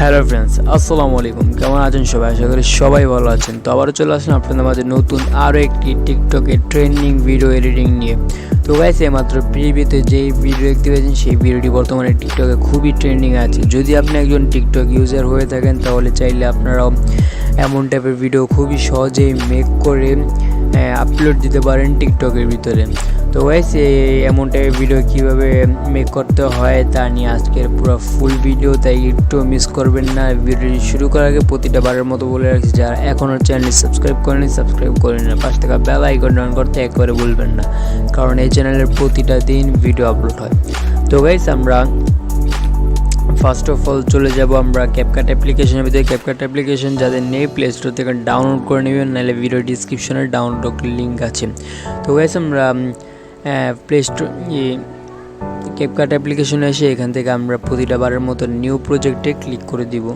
Hello friends, আসসালামু আলাইকুম। কেমন আছেন সবাই? আশা করি সবাই ভালো আছেন। তো আবারও চলে আসলাম আপনাদের মাঝে নতুন আরও একটি টিকটকের ট্রেন্ডিং ভিডিও এডিটিং নিয়ে। তো গাইস, এইমাত্র প্রিভিউতে যেই ভিডিও দেখতে পেয়েছেন সেই ভিডিওটি বর্তমানে টিকটকে খুবই ট্রেন্ডিং আছে। যদি আপনি একজন টিকটক ইউজার হয়ে থাকেন তাহলে চাইলে আপনারাও এমন টাইপের ভিডিও খুবই সহজেই মেক করে আপলোড দিতে পারেন টিকটকের ভিতরে। তো গাইস, এমন টাইপের ভিডিও কীভাবে মেক করতে হয় তা নিয়ে আজকের পুরো ফুল ভিডিও, তাই একটু মিস করবেন না। ভিডিওটি শুরু করার আগে প্রতিটা বারের মতো বলে রাখছি, যারা এখনও চ্যানেলটি সাবস্ক্রাইব করেনি সাবস্ক্রাইব করে নিন, পাশ থেকে বেল আইকন অন করতে একবারে ভুলবেন না, কারণ এই চ্যানেলের প্রতিটা দিন ভিডিও আপলোড হয়। তো গাইস, আমরা ফার্স্ট অফ অল চলে যাব আমরা ক্যাপকাট অ্যাপ্লিকেশনের ভিতরে। ক্যাপকাট অ্যাপ্লিকেশন যাদের নেই প্লে স্টোর থেকে ডাউনলোড করে নেবেন, নাহলে ভিডিও ডিসক্রিপশনে ডাউনলোড লিঙ্ক আছে। তো গাইস, আমরা প্লে স্টোর ক্যাপকাট অ্যাপ্লিকেশনে এসে এখান থেকে আমরা প্রতিটা বারের মতো নিউ প্রজেক্টে ক্লিক করে দিব।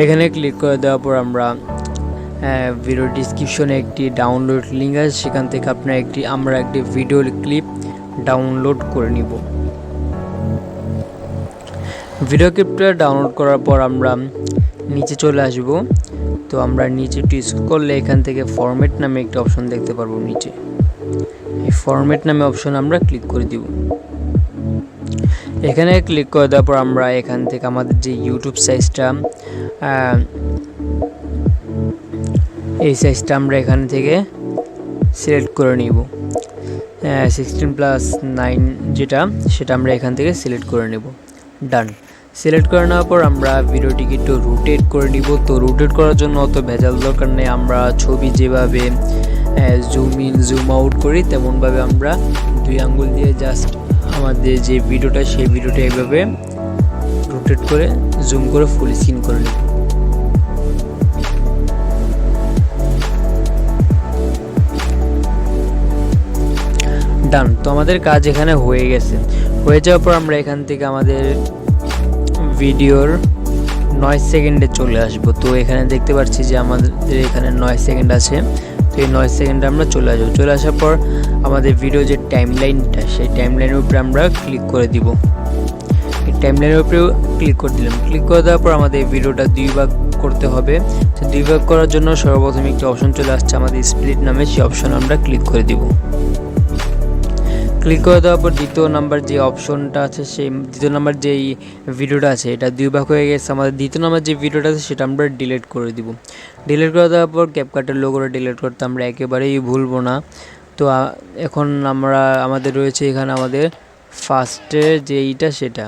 এখানে ক্লিক করে দেওয়ার পর আমরা ভিডিও ডিসক্রিপশনে একটি ডাউনলোড লিঙ্ক আছে, সেখান থেকে আমরা একটি ভিডিও ক্লিপ ডাউনলোড করে নিব। ভিডিও ক্লিপটা ডাউনলোড করার পর আমরা নিচে চলে আসব। তো আমরা নিচে একটু স্ক্রল করলে এখান থেকে ফরম্যাট নামে একটা অপশন দেখতে পারবো। নিচে এই ফরম্যাট নামে অপশন আমরা ক্লিক করে দিব। এখানে ক্লিক করে দেওয়ার পর আমরা এখান থেকে আমাদের যে ইউটিউব সাইজটা, এই সাইজটা আমরা এখান থেকে সিলেক্ট করে নিব। 16:9 যেটা, সেটা আমরা এখান থেকে সিলেক্ট করে নেব। ডান। সিলেক্ট করে নেওয়ার পর আমরা ভিডিওটিকে একটু রোটেট করে নিব। তো রোটেট করার জন্য অত ভেজাল দরকার নেই, আমরা ছবি যেভাবে জুম ইন জুম আউট করি তেমনভাবে আমরা 2 আঙ্গুল দিয়ে জাস্ট আমাদের যে ভিডিওটা সেই ভিডিওটা এইভাবে রোটেট করে জুম করে ফুল স্ক্রিন করে নেব। ডান। তো আমাদের কাজ এখানে হয়ে গেছে। হয়ে যাওয়ার পর আমরা এখান থেকে আমাদের ভিডিওর 9 সেকেন্ডে চলে আসব। তো এখানে দেখতে পাচ্ছি যে আমাদের এখানে 9 সেকেন্ড আছে। তো এই 9 সেকেন্ডে আমরা চলে আসবো। চলে আসার পর আমাদের ভিডিও যে টাইমলাইনটা, সেই টাইমলাইনের উপরে আমরা ক্লিক করে দিব। এই টাইমলাইনের উপরেও ক্লিক করে দিলাম। ক্লিক করে দেওয়ার পর আমাদের ভিডিওটা 2 ভাগ করতে হবে। তো 2 ভাগ করার জন্য সর্বপ্রথম একটা অপশন চলে আসছে আমাদের স্প্লিট নামে, সেই অপশন আমরা ক্লিক করে দিব। ক্লিক করে দেওয়ার পর দ্বিতীয় নাম্বার যে অপশনটা আছে, সেই দ্বিতীয় নাম্বার যেই ভিডিওটা আছে এটা 2 ভাগ হয়ে গেছে। আমাদের দ্বিতীয় নাম্বার যে ভিডিওটা আছে সেটা আমরা ডিলিট করে দিব। ডিলিট করে দেওয়ার পর ক্যাপকাটের লোগোটা ডিলিট করতে আমরা একেবারেই ভুলবো না। তো এখন আমাদের রয়েছে এখানে আমাদের ফার্স্টে যে এইটা সেটা।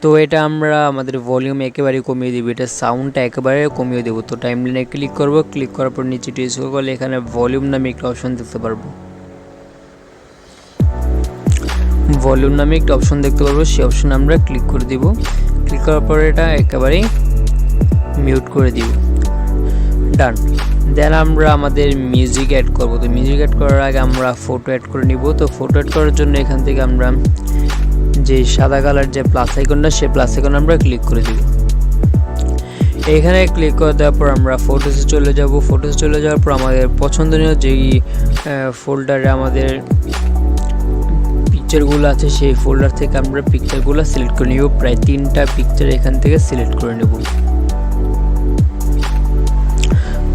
তো এটা আমরা আমাদের ভলিউম একেবারে কমিয়ে দিব, এটা সাউন্ডটা একেবারে কমিয়ে দেবো। তো টাইমলাইনে ক্লিক করব। ক্লিক করার পর নিচে স্ক্রল করলে এখানে ভলিউম নামে একটা অপশন দেখতে পারবো। ভলিউম নামে একটা অপশন দেখতে পারবো, সেই অপশনে আমরা ক্লিক করে দিব। ক্লিক করার পর এটা একেবারেই মিউট করে দিব। ডান। দেন আমরা আমাদের মিউজিক অ্যাড করব। তো মিউজিক অ্যাড করার আগে আমরা ফটো অ্যাড করে নিব। তো ফটো অ্যাড করার জন্য এখান থেকে আমরা যে সাদা কালার যে প্লাস আইকনটা, সেই প্লাস আইকন আমরা ক্লিক করে দিব। এখানে ক্লিক করে দেওয়ার পর আমরা ফটোসে চলে যাব। ফটোসে চলে যাওয়ার পর আমাদের পছন্দনীয় যেই ফোল্ডারে আমাদের পিকচারগুলো আছে সেই ফোল্ডার থেকে আমরা পিকচারগুলো সিলেক্ট করে নেব। প্রায় 3টা পিকচার এখান থেকে সিলেক্ট করে নেব।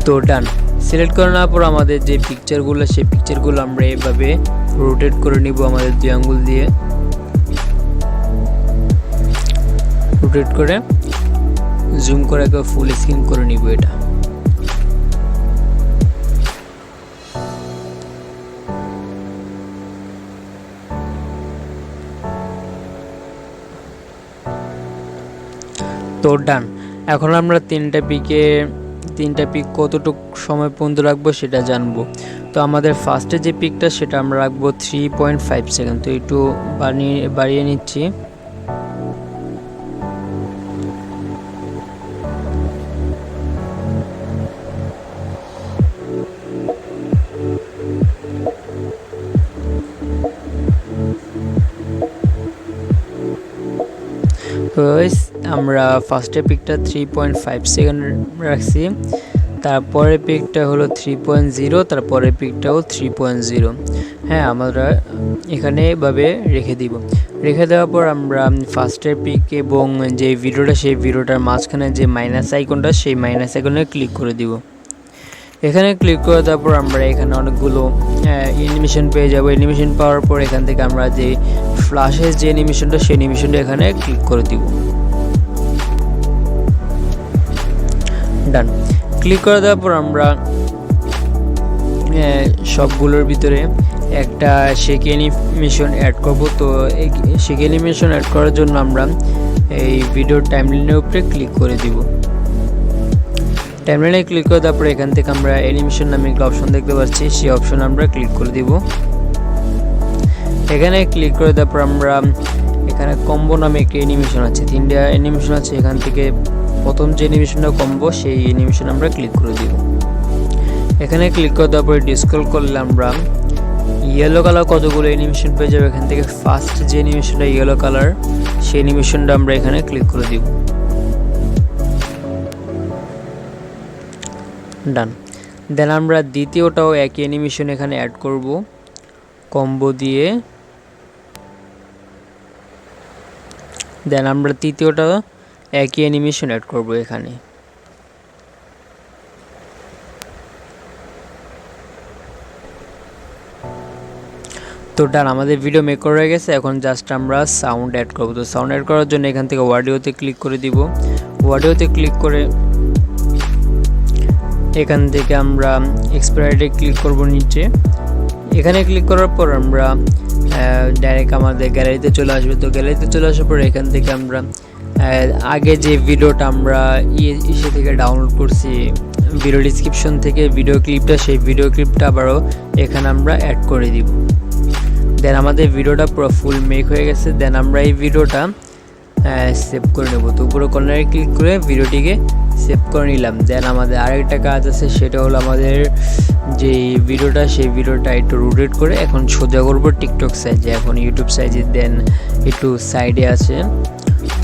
তো ডান। সিলেক্ট করে নেওয়ার পর আমাদের যে পিকচারগুলো, সেই পিকচারগুলো আমরা এভাবে রোটেট করে নিব আমাদের 2 আঙ্গুল দিয়ে। রোটেট করে জুম করে ফুল স্ক্রিন করে নিব এটা। তো ডান। এখন আমরা 3টা পিক কতটুকু সময় পর্যন্ত রাখবো সেটা জানবো। তো আমাদের ফার্স্টে যে পিকটা সেটা আমরা রাখবো 3.5 সেকেন্ড। তো একটু বাড়িয়ে নিচ্ছি। আমরা ফার্স্টে পিকটা 3.5 সেকেন্ড রাখছি। তারপরে পিকটা হলো 3.0, তারপরে পিকটাও 3.0। হ্যাঁ, আমরা এখানে এভাবে রেখে দিব। রেখে দেওয়ার পর আমরা ফার্স্টের পিক এবং যে ভিডিওটা সেই ভিডিওটার মাঝখানে যে মাইনাস আইকনটা সেই মাইনাস আইকনে ক্লিক করে দিব। এখানে ক্লিক করে দেওয়ার পর আমরা এখানে অনেকগুলো অ্যানিমেশন পেয়ে যাব। অ্যানিমেশন পাওয়ার পর এখান থেকে আমরা যে ফ্ল্যাশের যে অ্যানিমেশনটা সেই অ্যানিমেশনটা এখানে ক্লিক করে দিব। ডান। ক্লিক করে দেওয়ার পর আমরা সবগুলোর ভিতরে একটা শেক অ্যানিমেশন অ্যাড করব। তো এই শেক অ্যানিমেশন অ্যাড করার জন্য আমরা এই ভিডিওর টাইমলাইনের উপরে ক্লিক করে দিব। টাইমলাইনে ক্লিক করে তারপরে এখান থেকে আমরা অ্যানিমেশন নামে একটা অপশন দেখতে পাচ্ছি, সেই অপশন আমরা ক্লিক করে দিব। এখানে ক্লিক করে তারপর আমরা এখানে কম্বো নামে একটি অ্যানিমেশন আছে, 3টা অ্যানিমেশন আছে। এখান থেকে প্রথম যে অ্যানিমেশনটা কম্বো সেই অ্যানিমেশন আমরা ক্লিক করে দিব। এখানে ক্লিক করে দেওয়ার পরে ডিসক্রল করলে আমরা ইয়েলো কালার কতগুলো অ্যানিমেশন পেয়ে যাবে। এখান থেকে ফার্স্ট যে অ্যানিমেশনটা ইয়েলো কালার সেই অ্যানিমেশনটা আমরা এখানে ক্লিক করে দিব। ডান। দেন আমরা দ্বিতীয়টাও একই অ্যানিমেশন এখানে অ্যাড করব কম্বো দিয়ে। দেন আমরা তৃতীয়টা একই অ্যানিমেশন অ্যাড করব এখানে। তো ডান, আমাদের ভিডিও মেক করা হয়ে গেছে। এখন জাস্ট আমরা সাউন্ড অ্যাড করব। তো সাউন্ড অ্যাড করার জন্য এখান থেকে অডিওতে ক্লিক করে দিব। অডিওতে ক্লিক করে এখান থেকে আমরা এক্সপায়ারিতে ক্লিক করব নিচে। এখানে ক্লিক করার পর আমরা ডাইরেক্ট আমাদের গ্যালারিতে চলে আসবে। তো গ্যালারিতে চলে আসার পর এখান থেকে আমরা আগে যে ভিডিওটা আমরা ইসে থেকে ডাউনলোড করছি ভিডিও ডিসক্রিপশন থেকে ভিডিও ক্লিপটা, সেই ভিডিও ক্লিপটা আবারও এখানে আমরা অ্যাড করে দিব। দেন আমাদের ভিডিওটা পুরো ফুল মেক হয়ে গেছে। দেন আমরা এই ভিডিওটা সেভ করে নেব। তো উপরে কর্নারে ক্লিক করে ভিডিওটিকে সেভ করে নিলাম। দেন আমাদের আরেকটা কাজ আছে, সেটা হলো আমাদের যে ভিডিওটা সেই ভিডিওটা একটু রোটেট করে এখন সোজা করব টিকটক সাইজে, এখন ইউটিউব সাইজে। দেন একটু সাইডে আছে।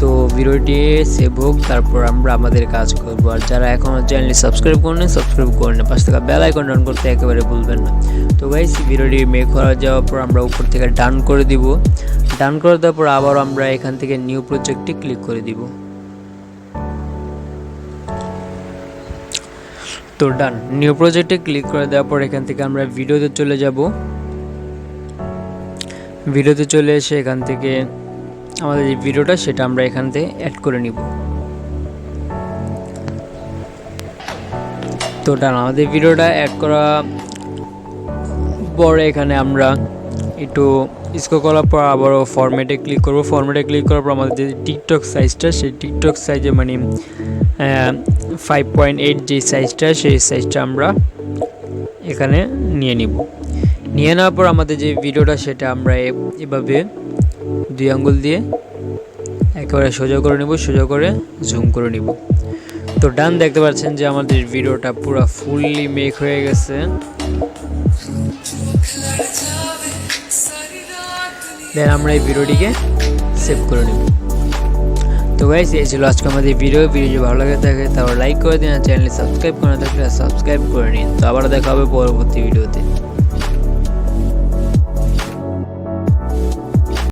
তো ভিডিওটি সেভ হোক, তারপর আমরা আমাদের কাজ করব। আর যারা এখনও চ্যানেলটি সাবস্ক্রাইব করেন সাবস্ক্রাইব করে নেন, পাশে থাকা বেল আইকন অন করতে একেবারে ভুলবেন না। তো গাইস, ভিডিওটি মেক হয়ে যাওয়ার পর আমরা উপর থেকে ডান করে দিব। ডান করে দেওয়ার পর আবার আমরা এখান থেকে নিউ প্রজেক্টে ক্লিক করে দিব। তো ডান, নিউ প্রজেক্টে ক্লিক করে দেওয়ার পর এখান থেকে আমরা ভিডিওতে চলে যাব। ভিডিওতে চলে এসে এখান থেকে আমাদের যে ভিডিওটা সেটা আমরা এখান থেকে অ্যাড করে নিব। তো ডান, আমাদের ভিডিওটা অ্যাড করা পরে এখানে আমরা একটু স্ক্রল করার পর আবারও ফরম্যাটে ক্লিক করব। ফরম্যাটে ক্লিক করার পর আমাদের যে টিকটক সাইজটা সেই টিকটক সাইজে মানে 5.8 যে সাইজটা সেই সাইজটা আমরা এখানে নিয়ে নিব। নিয়ে নেওয়ার পর আমাদের যে ভিডিওটা সেটা আমরা এভাবে 2 আঙ্গুল দিয়ে একেবারে সোজা করে নেব, সোজা করে জুম করে নিব। তো ডান, দেখতে পাচ্ছেন যে আমাদের ভিডিওটা পুরো ফুললি মেক হয়ে গেছে। দেন আমরা এই ভিডিওটিকে সেভ করে নেব। তো গাইস, এই ছিল আজকে আমাদের ভিডিও যদি ভালো লাগে থাকে তাহলে লাইক করে দিন, আর চ্যানেলটি সাবস্ক্রাইব করে না থাকলে সাবস্ক্রাইব করে নিন। তো আবার দেখা হবে পরবর্তী ভিডিওতে।